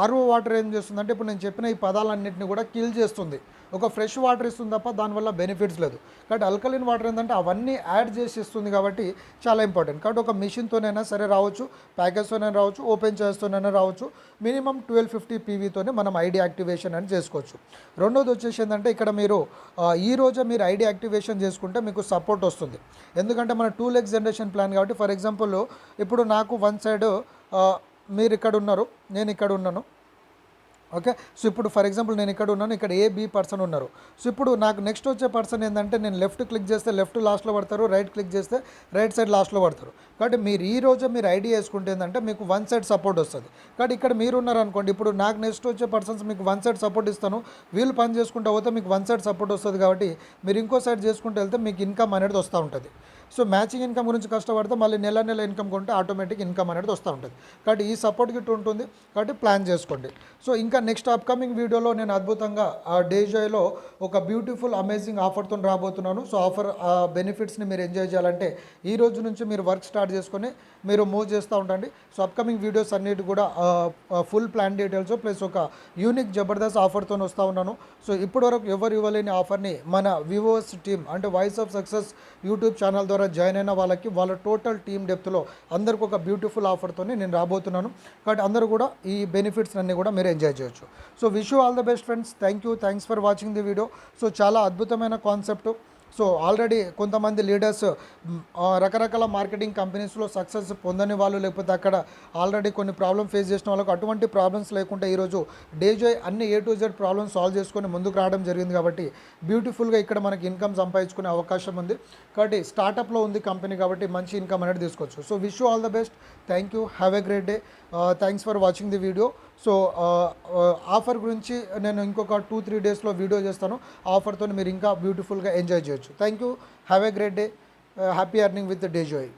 ఆర్ఓ వాటర్ ఏం చేస్తుందంటే ఇప్పుడు నేను చెప్పిన ఈ పదాలన్నింటినీ కూడా కిల్ చేస్తుంది. ఒక ఫ్రెష్ వాటర్ ఇస్తుంది తప్ప దానివల్ల బెనిఫిట్స్ లేదు. కాబట్టి ఆల్కలిన్ వాటర్ ఏంటంటే అవన్నీ యాడ్ చేసి ఇస్తుంది. కాబట్టి చాలా ఇంపార్టెంట్. కాబట్టి ఒక మిషన్తోనైనా సరే రావచ్చు, ప్యాకేజ్తోనైనా రావచ్చు, ఓపెన్ చేస్తూనైనా రావచ్చు. మినిమం 1250 పీవీతోనే మనం ఐడి యాక్టివేషన్ అని చేసుకోవచ్చు. రెండోది వచ్చేసి ఏంటంటే ఇక్కడ మీరు ఈ రోజే మీరు ఐడి యాక్టివేషన్ చేసుకుంటే మీకు సపోర్ట్ వస్తుంది. ఎందుకంటే మన 2 legs జనరేషన్ ప్లాన్ కాబట్టి ఫర్ ఎగ్జాంపుల్ ఇప్పుడు నాకు వన్ సైడ్ మీరు ఇక్కడ ఉన్నారు, నేను ఇక్కడ ఉన్నాను. ఓకే. సో ఇప్పుడు ఫర్ ఎగ్జాంపుల్ నేను ఇక్కడ ఉన్నాను, ఇక్కడ బి పర్సన్ ఉన్నారు. సో ఇప్పుడు నాకు నెక్స్ట్ వచ్చే పర్సన్ ఏంటంటే నేను లెఫ్ట్ క్లిక్ చేస్తే లెఫ్ట్ లాస్ట్లో పడతారు, రైట్ క్లిక్ చేస్తే రైట్ సైడ్ లాస్ట్లో పడతారు. కాబట్టి మీరు ఈ రోజు మీరు ఐడి వేసుకుంటే ఏంటంటే మీకు వన్ సైడ్ సపోర్ట్ వస్తుంది. కాబట్టి ఇక్కడ మీరు ఉన్నారనుకోండి, ఇప్పుడు నాకు నెక్స్ట్ వచ్చే పర్సన్స్ మీకు వన్ సైడ్ సపోర్ట్ ఇస్తాను, వీళ్ళు పని చేసుకుంటూ పోతే మీకు వన్ సైడ్ సపోర్ట్ వస్తుంది. కాబట్టి మీరు ఇంకో సైడ్ చేసుకుంటూ వెళ్తే మీకు ఇన్కమ్ అనేది వస్తూ ఉంటుంది. సో మ్యాచింగ్ ఇన్కమ్ గురించి కష్టపడితే మళ్ళీ నెల ఇన్కమ్ కొంటే ఆటోమేటిక్ ఇన్కమ్ అనేది వస్తూ ఉంటుంది. కాబట్టి ఈ సపోర్ట్ గిట్ ఉంటుంది. కాబట్టి ప్లాన్ చేసుకోండి. సో ఇంకా నెక్స్ట్ అప్కమింగ్ వీడియోలో నేను అద్భుతంగా డే జాయ్లో ఒక బ్యూటిఫుల్ అమేజింగ్ ఆఫర్తో రాబోతున్నాను. సో ఆఫర్ బెనిఫిట్స్ని మీరు ఎంజాయ్ చేయాలంటే ఈ రోజు నుంచి మీరు వర్క్ స్టార్ట్ చేసుకొని మీరు మూవ్ చేస్తూ ఉండండి. సో అప్కమింగ్ వీడియోస్ అన్నిటి కూడా ఫుల్ ప్లాన్ డీటెయిల్స్ ప్లస్ ఒక యూనిక్ జబర్దస్త్ ఆఫర్తో వస్తూ ఉన్నాను. సో ఇప్పటివరకు ఎవరు ఇవ్వలేని ఆఫర్ని మన వివోస్ టీమ్ అంటే voice of success YouTube channel ద్వారా జాయిన్ అయిన వాళ్ళకి వాళ్ళ టోటల్ టీమ్ డెప్త్లో అందరికి ఒక బ్యూటిఫుల్ ఆఫర్తో నేను రాబోతున్నాను. కాబట్టి అందరూ కూడా ఈ బెనిఫిట్స్ అన్నీ కూడా మీరు ఎంజాయ్ చేయొచ్చు. So wish you all the best friends. Thanks for watching the video. So చాలా అద్భుతమైన కాన్సెప్ట్. సో ఆల్రెడీ కొంతమంది లీడర్స్ రకరకాల మార్కెటింగ్ కంపెనీస్లో సక్సెస్ పొందని వాళ్ళు, లేకపోతే అక్కడ ఆల్రెడీ కొన్ని ప్రాబ్లమ్ ఫేస్ చేసిన వాళ్ళకు అటువంటి ప్రాబ్లమ్స్ లేకుండా ఈరోజు డేజాయ్ అన్ని A to Z problems solve చేసుకొని ముందుకు రావడం జరిగింది. కాబట్టి బ్యూటిఫుల్గా ఇక్కడ మనకి ఇన్కమ్ సంపాదించుకునే అవకాశం ఉంది. కాబట్టి స్టార్టప్లో ఉంది కంపెనీ కాబట్టి మంచి ఇన్కమ్ అనేది తీసుకోవచ్చు. So wish you all the best. Thank you, have a great day. Thanks for watching the video. So offer గురించి నేను ఇంకొక 2-3 డేస్లో వీడియో చేస్తాను. ఆఫర్తో మీరు ఇంకా బ్యూటిఫుల్గా ఎంజాయ్ చేయొచ్చు. Thank you, have a great day. Happy earning with డేజాయ్.